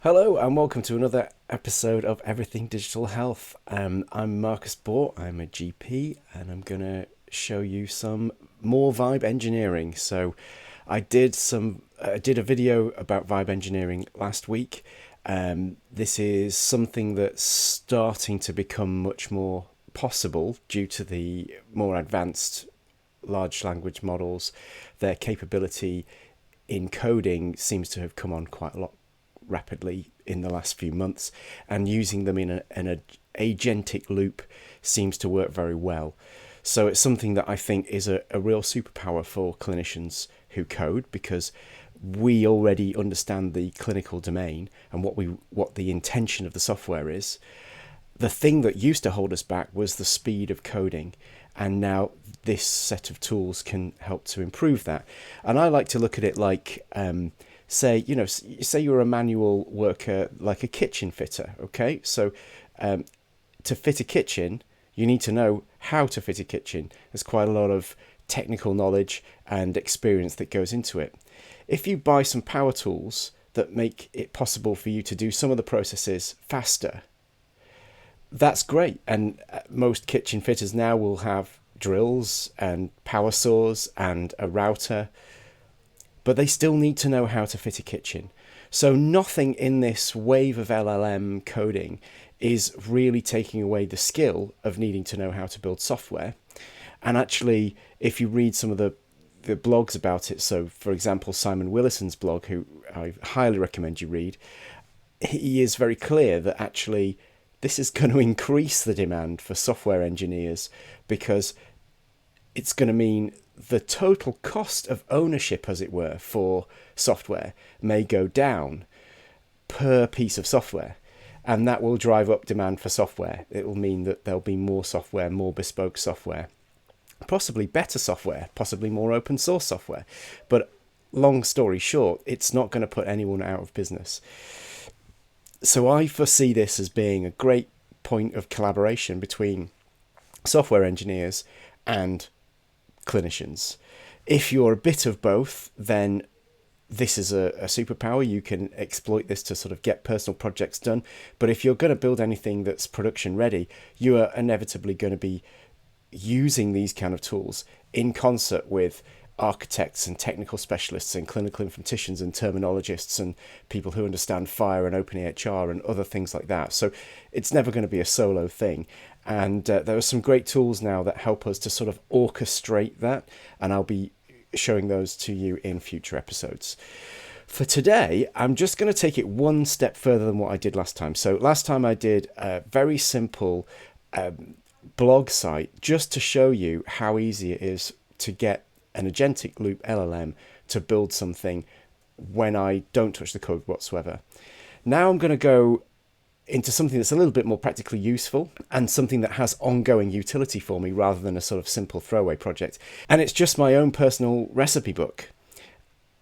Hello and welcome to another episode of Everything Digital Health. I'm Marcus Bort, I'm a GP, and I'm going to show you some more vibe engineering. So I did a video about vibe engineering last week. This is something that's starting to become much more possible due to the more advanced large language models. Their capability in coding seems to have come on quite a lot rapidly in the last few months, and using them in an agentic loop seems to work very well. So it's something that I think is a real superpower for clinicians who code, because we already understand the clinical domain and what the intention of the software is. The thing that used to hold us back was the speed of coding, and now this set of tools can help to improve that. And I like to look at it like say you're a manual worker, like a kitchen fitter. Okay, so to fit a kitchen, you need to know how to fit a kitchen. There's quite a lot of technical knowledge and experience that goes into it. If you buy some power tools that make it possible for you to do some of the processes faster, that's great. And most kitchen fitters now will have drills and power saws and a router, but they still need to know how to fit a kitchen. So nothing in this wave of LLM coding is really taking away the skill of needing to know how to build software. And actually, if you read some of the blogs about it, so for example, Simon Willison's blog, who I highly recommend you read, he is very clear that actually this is going to increase the demand for software engineers, because it's going to mean the total cost of ownership, as it were, for software may go down per piece of software. And that will drive up demand for software. It will mean that there'll be more software, more bespoke software, possibly better software, possibly more open source software. But long story short, it's not going to put anyone out of business. So I foresee this as being a great point of collaboration between software engineers and clinicians. If you're a bit of both, then this is a superpower. You can exploit this to sort of get personal projects done. But if you're going to build anything that's production ready, you are inevitably going to be using these kind of tools in concert with architects and technical specialists and clinical informaticians and terminologists and people who understand FHIR and OpenEHR and other things like that. So it's never going to be a solo thing. And there are some great tools now that help us to sort of orchestrate that, and I'll be showing those to you in future episodes. For today, I'm just going to take it one step further than what I did last time. So last time I did a very simple blog site just to show you how easy it is to get an agentic loop LLM to build something when I don't touch the code whatsoever. Now I'm going to go into something that's a little bit more practically useful and something that has ongoing utility for me rather than a sort of simple throwaway project. And it's just my own personal recipe book.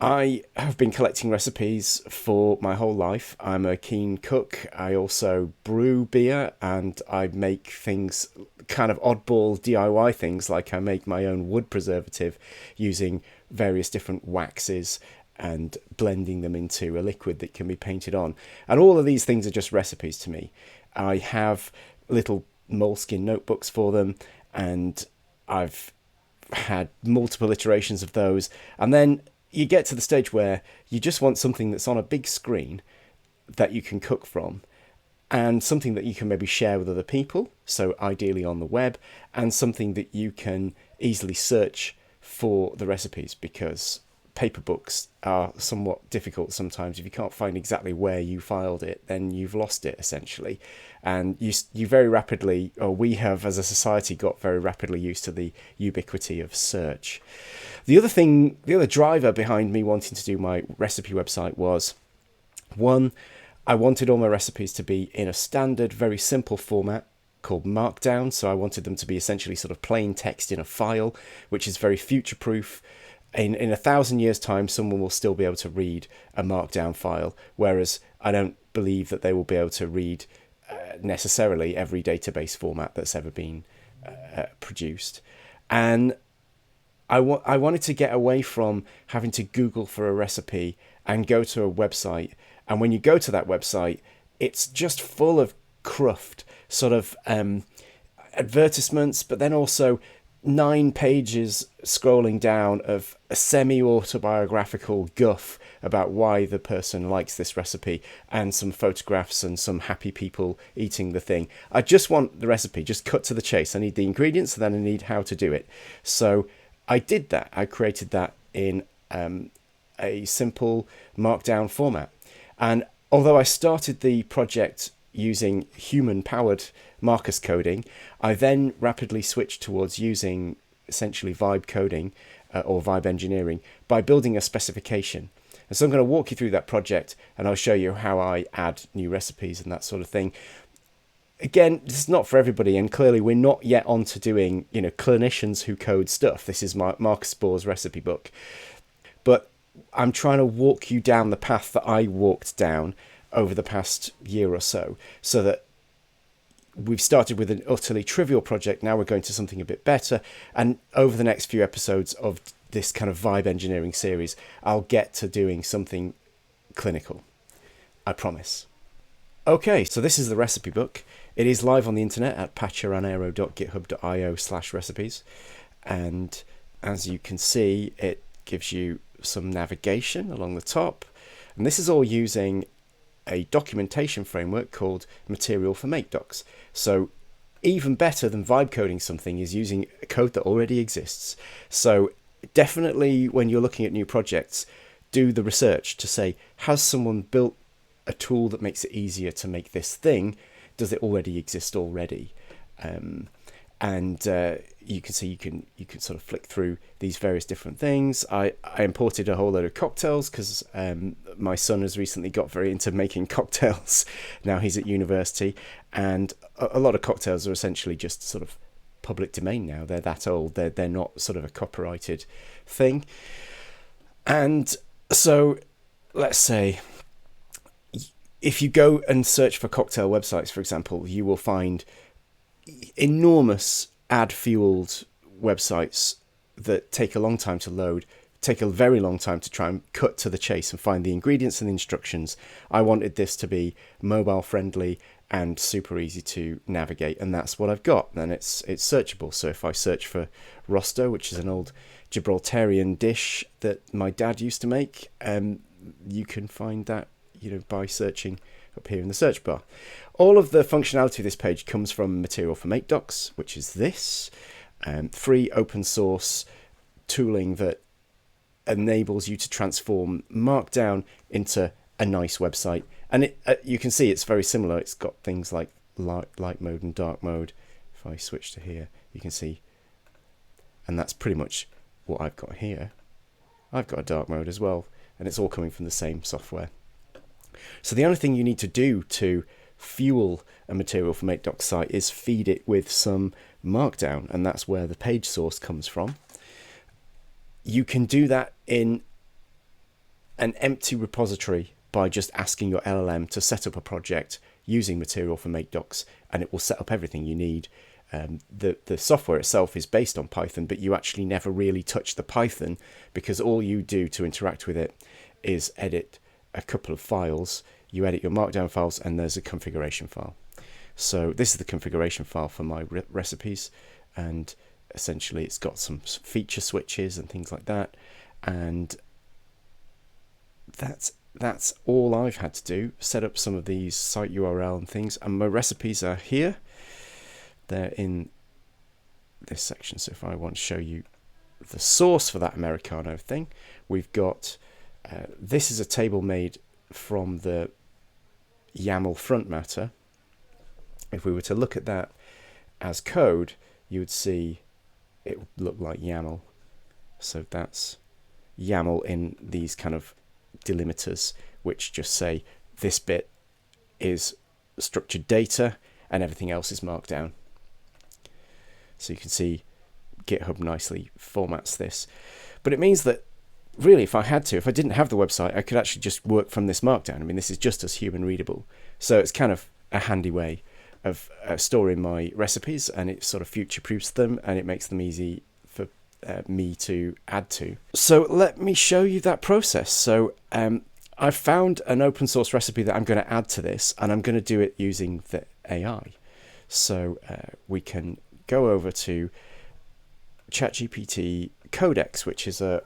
I have been collecting recipes for my whole life. I'm a keen cook. I also brew beer, and I make things, kind of oddball DIY things, like I make my own wood preservative using various different waxes and blending them into a liquid that can be painted on. And all of these things are just recipes to me. I have little moleskin notebooks for them, and I've had multiple iterations of those. And then you get to the stage where you just want something that's on a big screen that you can cook from, and something that you can maybe share with other people, so ideally on the web, and something that you can easily search for the recipes, because paper books are somewhat difficult sometimes. If you can't find exactly where you filed it, then you've lost it essentially. And you very rapidly, or we have as a society got very rapidly used to the ubiquity of search. The other driver behind me wanting to do my recipe website was, one, I wanted all my recipes to be in a standard, very simple format called Markdown. So I wanted them to be essentially sort of plain text in a file, which is very future-proof. In 1,000 years' time, someone will still be able to read a Markdown file, whereas I don't believe that they will be able to read necessarily every database format that's ever been produced. And I wanted to get away from having to Google for a recipe and go to a website And when you go to that website, it's just full of cruft, sort of advertisements, but then also 9 pages scrolling down of a semi-autobiographical guff about why the person likes this recipe, and some photographs and some happy people eating the thing. I just want the recipe, just cut to the chase. I need the ingredients, and then I need how to do it. So I did that. I created that in a simple markdown format. And although I started the project using human-powered Marcus coding, I then rapidly switched towards using essentially vibe coding or vibe engineering by building a specification. And so I'm going to walk you through that project, and I'll show you how I add new recipes and that sort of thing. Again, this is not for everybody, and clearly we're not yet on to doing, clinicians who code stuff. This is Marcus Bohr's recipe book. But I'm trying to walk you down the path that I walked down over the past year or so that we've started with an utterly trivial project. Now we're going to something a bit better. And over the next few episodes of this kind of vibe engineering series, I'll get to doing something clinical. I promise. Okay, so this is the recipe book. It is live on the internet at pacharanero.github.io/recipes. And as you can see, it gives you some navigation along the top. And this is all using a documentation framework called Material for Make Docs. So even better than vibe coding something is using a code that already exists. So definitely when you're looking at new projects, do the research to say, has someone built a tool that makes it easier to make this thing? Does it already exist already? And you can see you can sort of flick through these various different things. I imported a whole load of cocktails because my son has recently got very into making cocktails. Now he's at university, and a lot of cocktails are essentially just sort of public domain now. They're that old. They're not sort of a copyrighted thing. And so let's say if you go and search for cocktail websites, for example, you will find enormous ad-fueled websites that take a long time to load, take a very long time to try and cut to the chase and find the ingredients and the instructions. I wanted this to be mobile friendly and super easy to navigate, and that's what I've got. And it's searchable. So if I search for rosto, which is an old Gibraltarian dish that my dad used to make, you can find that by searching up here in the search bar. All of the functionality of this page comes from Material for Make Docs, which is this free open source tooling that enables you to transform Markdown into a nice website. And you can see it's very similar. It's got things like light mode and dark mode. If I switch to here, you can see, and that's pretty much what I've got here. I've got a dark mode as well, and it's all coming from the same software. So the only thing you need to do to fuel a Material for Make Docs site is feed it with some Markdown, and that's where the page source comes from. You can do that in an empty repository by just asking your LLM to set up a project using Material for Make Docs, and it will set up everything you need. The software itself is based on Python, but you actually never really touch the Python, because all you do to interact with it is edit a couple of files. You edit your Markdown files, and there's a configuration file. So this is the configuration file for my recipes, and essentially it's got some feature switches and things like that, and that's all I've had to do. Set up some of these site URL and things, and my recipes are here. They're in this section. So if I want to show you the source for that Americano thing, we've got this is a table made from the YAML front matter. If we were to look at that as code, you would see it would look like YAML. So that's YAML in these kind of delimiters, which just say this bit is structured data and everything else is Markdown. So you can see GitHub nicely formats this. But it means that really, if I didn't have the website, I could actually just work from this Markdown. I mean, this is just as human readable. So it's kind of a handy way of storing my recipes, and it sort of future-proofs them, and it makes them easy for me to add to. So let me show you that process. So I've found an open source recipe that I'm going to add to this, and I'm going to do it using the AI. So we can go over to ChatGPT Codex, which is a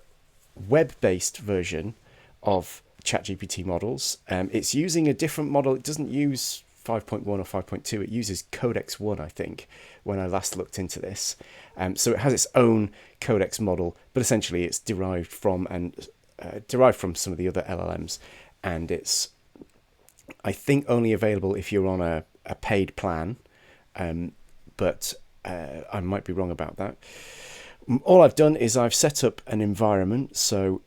web-based version of ChatGPT models. It's using a different model. It doesn't use 5.1 or 5.2. It uses Codex 1, I think, when I last looked into this. So it has its own Codex model, but essentially it's derived from some of the other LLMs, and it's, I think, only available if you're on a paid plan, but I might be wrong about that. All I've done is I've set up an environment. So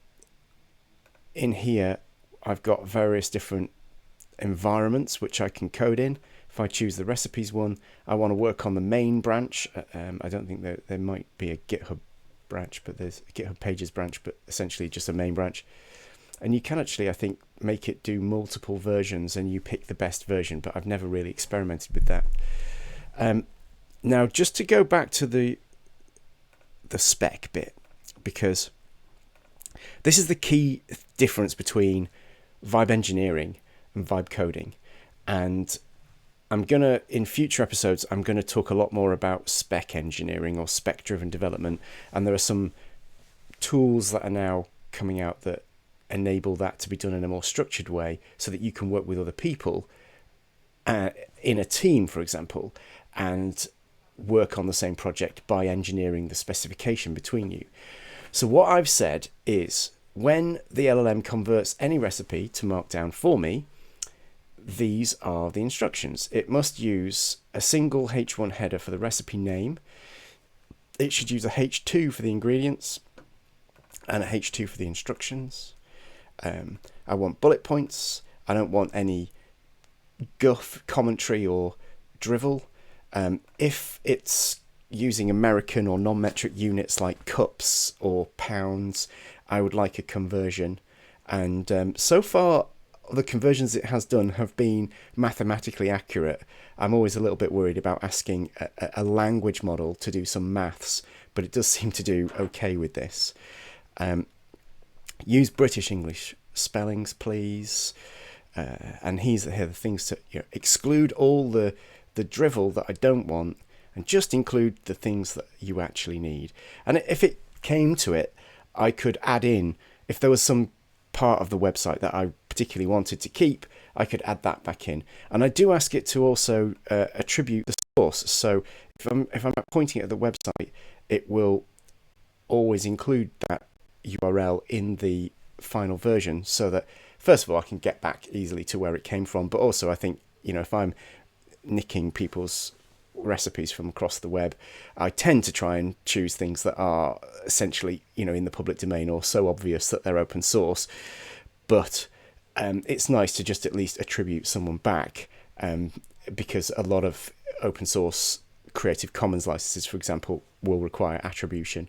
in here, I've got various different environments which I can code in. If I choose the recipes one, I want to work on the main branch. I don't think there might be a GitHub branch, but there's a GitHub Pages branch, but essentially just a main branch. And you can actually, I think, make it do multiple versions, and you pick the best version, but I've never really experimented with that. Now, just to go back to the spec bit, because this is the key difference between vibe engineering and vibe coding. And in future episodes, I'm going to talk a lot more about spec engineering or spec driven development. And there are some tools that are now coming out that enable that to be done in a more structured way, so that you can work with other people in a team, for example, and work on the same project by engineering the specification between you. So what I've said is, when the LLM converts any recipe to Markdown for me, these are the instructions. It must use a single H1 header for the recipe name. It should use a H2 for the ingredients and a H2 for the instructions. I want bullet points. I don't want any guff, commentary, or drivel. If it's using American or non-metric units like cups or pounds, I would like a conversion. And so far, the conversions it has done have been mathematically accurate. I'm always a little bit worried about asking a language model to do some maths, but it does seem to do okay with this. Use British English spellings, please. And here are the things to exclude all the drivel that I don't want, and just include the things that you actually need. And if it came to it, I could add in, if there was some part of the website that I particularly wanted to keep, I could add that back in. And I do ask it to also attribute the source. So if I'm pointing at the website, it will always include that URL in the final version, so that first of all I can get back easily to where it came from, but also I think, if I'm nicking people's recipes from across the web, I tend to try and choose things that are essentially in the public domain, or so obvious that they're open source. But it's nice to just at least attribute someone back, because a lot of open source Creative Commons licenses, for example, will require attribution,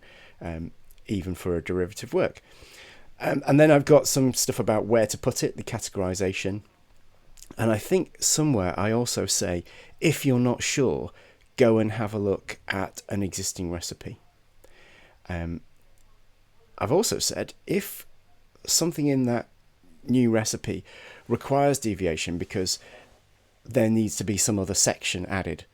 even for a derivative work. And then I've got some stuff about where to put it, the categorization. And I think somewhere I also say, if you're not sure, go and have a look at an existing recipe. I've also said, if something in that new recipe requires deviation because there needs to be some other section added,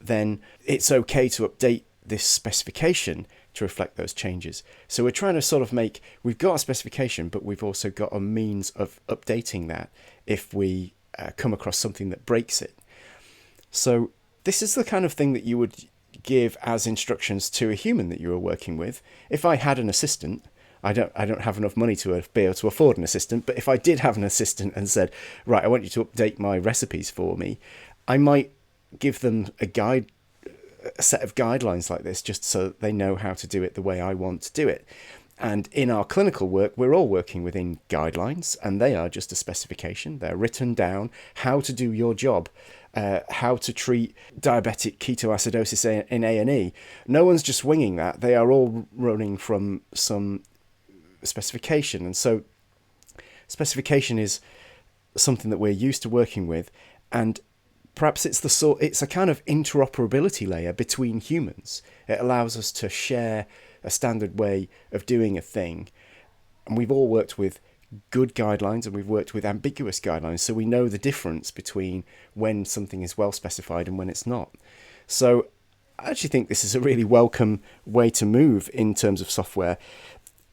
then it's okay to update this specification to reflect those changes. So we're trying to sort of we've got a specification, but we've also got a means of updating that if we come across something that breaks it. So this is the kind of thing that you would give as instructions to a human that you were working with. If I had an assistant, I don't have enough money to be able to afford an assistant, but if I did have an assistant and said, right, I want you to update my recipes for me, I might give them a set of guidelines like this, just so they know how to do it the way I want to do it. And in our clinical work, we're all working within guidelines, and they are just a specification. They're written down how to do your job, how to treat diabetic ketoacidosis in A&E. No one's just winging that. They are all running from some specification. And so specification is something that we're used to working with, and perhaps it's a kind of interoperability layer between humans. It allows us to share a standard way of doing a thing. And we've all worked with good guidelines and we've worked with ambiguous guidelines, so we know the difference between when something is well specified and when it's not. So I actually think this is a really welcome way to move in terms of software.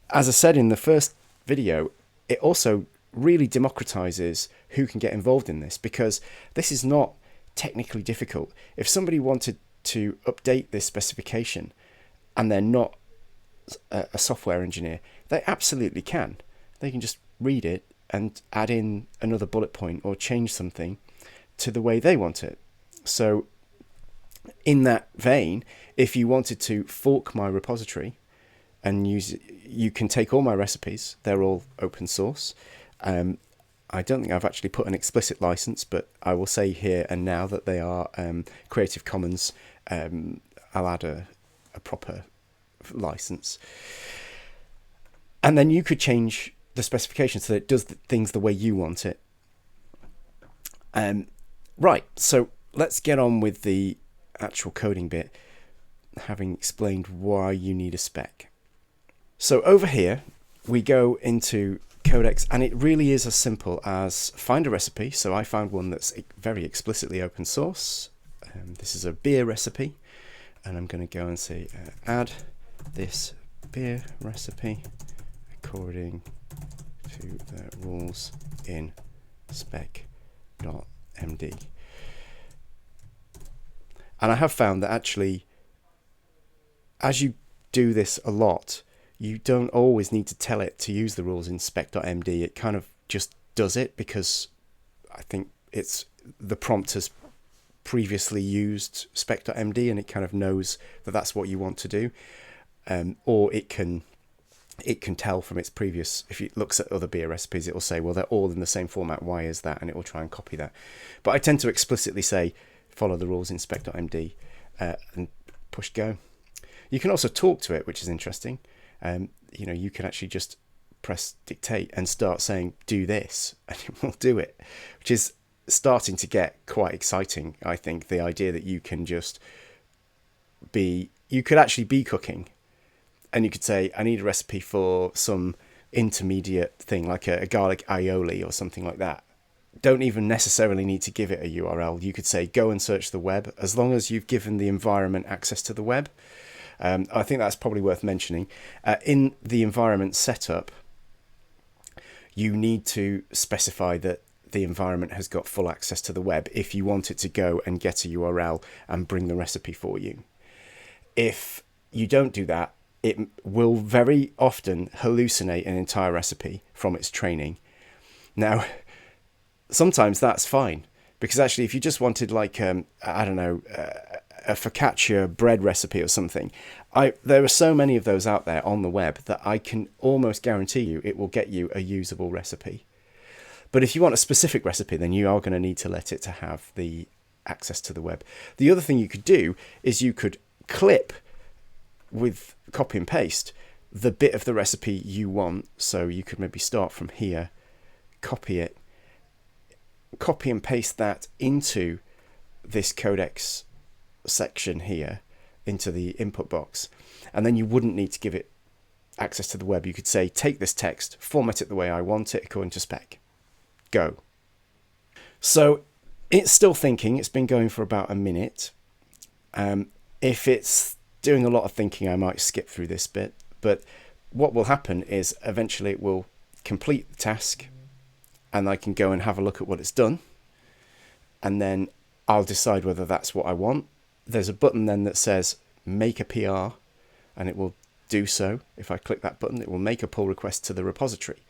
As I said in the first video, it also really democratizes who can get involved in this, because this is not technically difficult. If somebody wanted to update this specification and they're not a software engineer, they absolutely can. They can just read it and add in another bullet point or change something to the way they want it. So in that vein, if you wanted to fork my repository and you can take all my recipes. They're all open source. I don't think I've actually put an explicit license, but I will say here and now that they are Creative Commons. I'll add a proper license. And then you could change the specification so that it does things the way you want it. Right, so let's get on with the actual coding bit, having explained why you need a spec. So over here, we go into Codex, and it really is as simple as find a recipe. So I found one that's very explicitly open source. This is a beer recipe, and I'm going to go and say add this beer recipe according to the rules in spec.md. And I have found that actually, as you do this a lot, you don't always need to tell it to use the rules in spec.md. It kind of just does it because I think it's the prompt has previously used spec.md and it kind of knows that that's what you want to do. Or it can tell from its previous, if it looks at other beer recipes, it will say, well, they're all in the same format. Why is that? And it will try and copy that. But I tend to explicitly say, follow the rules in spec.md and push go. You can also talk to it, which is interesting. You can actually just press dictate and start saying, do this, and it will do it, which is starting to get quite exciting. I think the idea that you can just you could actually be cooking, and you could say, I need a recipe for some intermediate thing, like a garlic aioli or something like that. Don't even necessarily need to give it a URL. You could say, go and search the web, as long as you've given the environment access to the web. I think that's probably worth mentioning. In the environment setup, you need to specify that the environment has got full access to the web if you want it to go and get a URL and bring the recipe for you. If you don't do that, it will very often hallucinate an entire recipe from its training. Now, sometimes that's fine, because actually if you just wanted like, a focaccia bread recipe or something, there are so many of those out there on the web that I can almost guarantee you it will get you a usable recipe. But if you want a specific recipe, then you are going to need to let it to have the access to the web. The other thing you could do is you could clip with copy and paste the bit of the recipe you want. So you could maybe start from here, copy and paste that into this codex section here, into the input box, and then you wouldn't need to give it access to the web. You could say, take this text, format it the way I want it according to spec, go. So it's still thinking. It's been going for about a minute. If it's doing a lot of thinking, I might skip through this bit, but what will happen is eventually it will complete the task and I can go and have a look at what it's done, and then I'll decide whether that's what I want. There's a button then that says make a PR, and it will do so. If I click that button, it will make a pull request to the repository.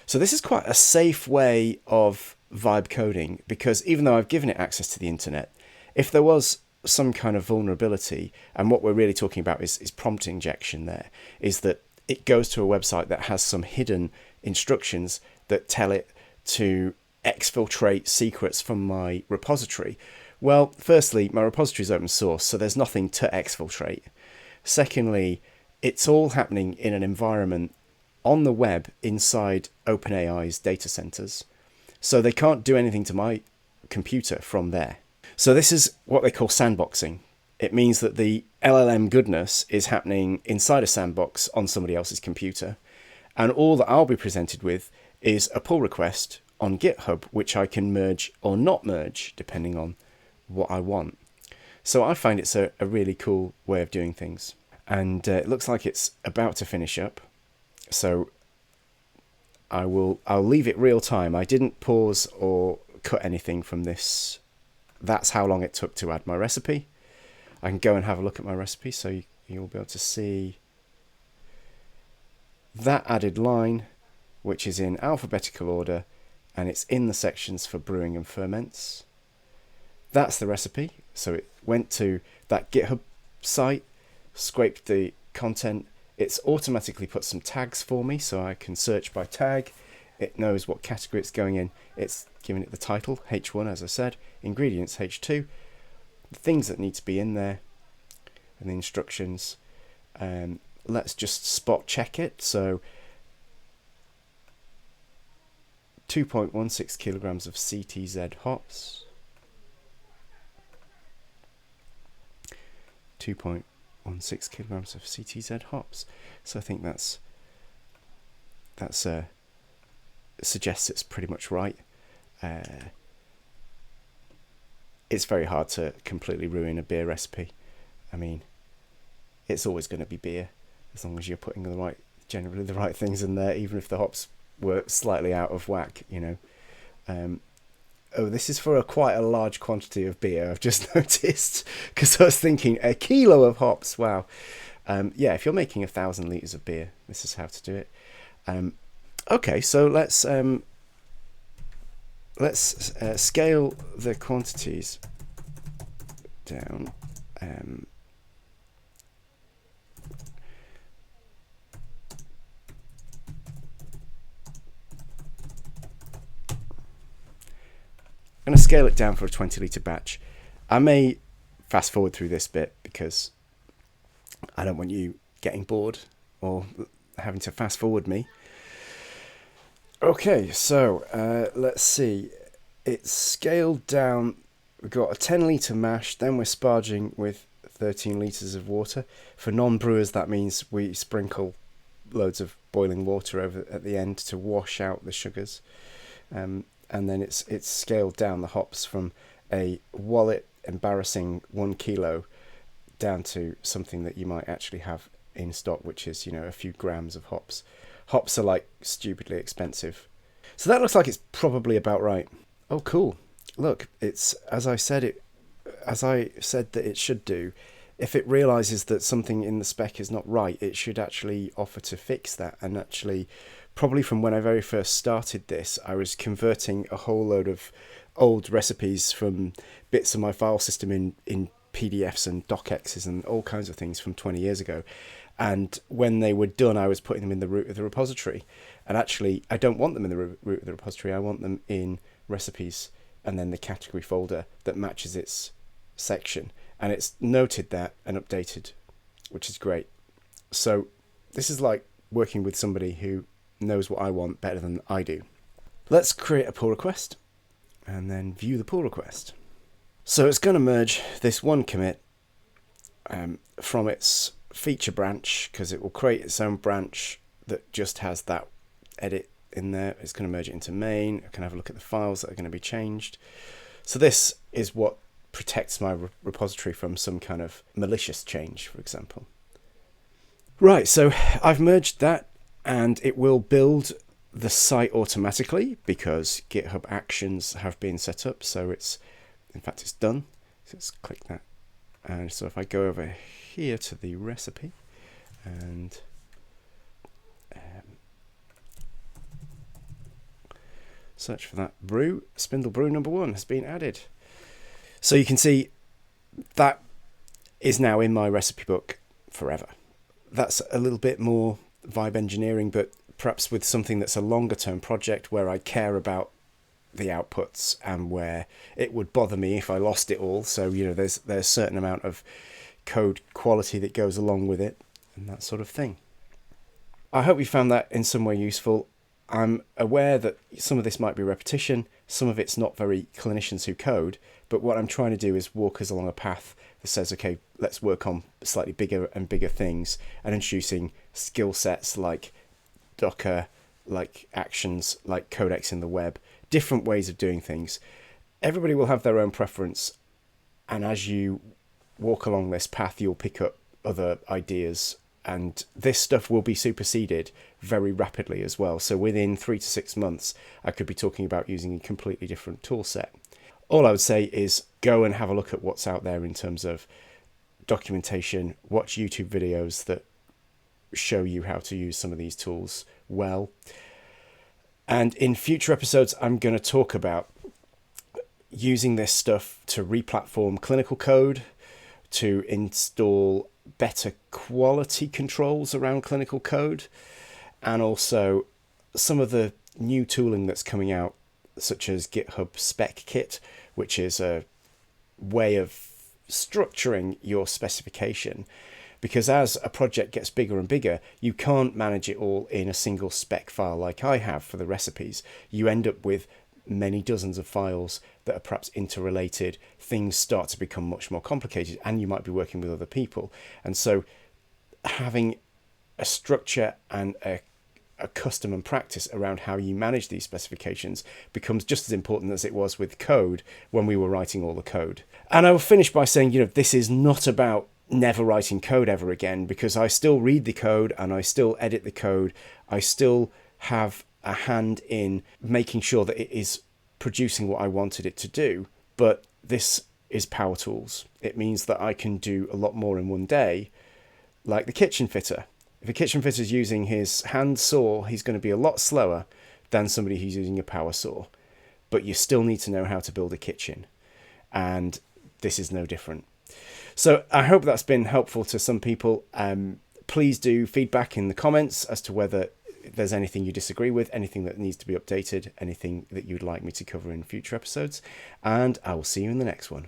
So this is quite a safe way of vibe coding, because even though I've given it access to the internet, if there was some kind of vulnerability, and what we're really talking about is prompt injection there, is that it goes to a website that has some hidden instructions that tell it to exfiltrate secrets from my repository. Well, firstly, my repository is open source, so there's nothing to exfiltrate. Secondly, it's all happening in an environment on the web inside OpenAI's data centers, so they can't do anything to my computer from there. So this is what they call sandboxing. It means that the LLM goodness is happening inside a sandbox on somebody else's computer, And all that I'll be presented with is a pull request on GitHub, which I can merge or not merge depending on what I want. So I find it's a really cool way of doing things. And it looks like it's about to finish up. So I'll leave it real time. I didn't pause or cut anything from this. That's how long it took to add my recipe. I can go and have a look at my recipe, so you'll be able to see that added line, which is in alphabetical order, and it's in the sections for brewing and ferments. That's the recipe. So it went to that GitHub site, scraped the content. It's automatically put some tags for me, so I can search by tag. It knows what category it's going in. It's given it the title, H1, as I said, ingredients, H2, the things that need to be in there, and the instructions. Let's just spot check it. So 2.16 kilograms of CTZ hops. 2.16 kilograms of CTZ hops. So I think that's suggests it's pretty much right. It's very hard to completely ruin a beer recipe. I mean, it's always going to be beer as long as you're putting generally the right things in there, even if the hops were slightly out of whack, you know. Oh, this is for quite a large quantity of beer, I've just noticed, because I was thinking a kilo of hops. Wow. Yeah, if you're making 1,000 litres of beer, this is how to do it. Okay, so let's scale the quantities down. I'm going to scale it down for a 20 litre batch. I may fast forward through this bit because I don't want you getting bored or having to fast forward me. Okay, so let's see. It's scaled down. We've got a 10 litre mash, then we're sparging with 13 litres of water. For non-brewers, that means we sprinkle loads of boiling water over at the end to wash out the sugars. And then it's scaled down the hops from a wallet embarrassing 1 kilo down to something that you might actually have in stock, which is, you know, a few grams of hops. Hops are like stupidly expensive. So that looks like it's probably about right. Oh, cool. Look, it's as I said that it should do. If it realizes that something in the spec is not right, it should actually offer to fix that. And actually, probably from when I very first started this, I was converting a whole load of old recipes from bits of my file system in PDFs and docx's and all kinds of things from 20 years ago. And when they were done, I was putting them in the root of the repository. And actually, I don't want them in the root of the repository. I want them in recipes and then the category folder that matches its section. And it's noted that and updated, which is great. So this is like working with somebody who knows what I want better than I do. Let's create a pull request and then view the pull request. So it's going to merge this one commit from its feature branch, because it will create its own branch that just has that edit in there. It's going to merge it into main. I can have a look at the files that are going to be changed. So this is what protects my repository from some kind of malicious change, for example. Right, so I've merged that, and it will build the site automatically because GitHub Actions have been set up. So it's done. So let's click that. And so if I go over here to the recipe and search for that brew, spindle brew number 1 has been added. So you can see that is now in my recipe book forever. That's a little bit more vibe engineering, but perhaps with something that's a longer term project where I care about the outputs and where it would bother me if I lost it all. So, you know, there's a certain amount of code quality that goes along with it and that sort of thing. I hope you found that in some way useful. I'm aware that some of this might be repetition, some of it's not very clinicians who code, but what I'm trying to do is walk us along a path that says, okay, let's work on slightly bigger and bigger things and introducing skill sets like Docker, like actions, like codecs in the web, different ways of doing things. Everybody will have their own preference. And as you walk along this path, you'll pick up other ideas, and this stuff will be superseded very rapidly as well. So within 3 to 6 months, I could be talking about using a completely different tool set. All I would say is go and have a look at what's out there in terms of documentation, watch YouTube videos that show you how to use some of these tools well. And in future episodes, I'm going to talk about using this stuff to replatform clinical code, to install better quality controls around clinical code, and also some of the new tooling that's coming out, such as GitHub Spec Kit, which is a way of structuring your specification. Because as a project gets bigger and bigger, you can't manage it all in a single spec file like I have for the recipes. You end up with many dozens of files that are perhaps interrelated. Things start to become much more complicated, and you might be working with other people. And so having a structure and a custom and practice around how you manage these specifications becomes just as important as it was with code when we were writing all the code. And I will finish by saying, this is not about never writing code ever again, because I still read the code and I still edit the code. I still have a hand in making sure that it is producing what I wanted it to do. But this is power tools. It means that I can do a lot more in one day, like the kitchen fitter. If a kitchen fitter is using his hand saw, he's going to be a lot slower than somebody who's using a power saw. But you still need to know how to build a kitchen. And this is no different. So I hope that's been helpful to some people. Please do feedback in the comments as to whether there's anything you disagree with, anything that needs to be updated, anything that you'd like me to cover in future episodes. And I will see you in the next one.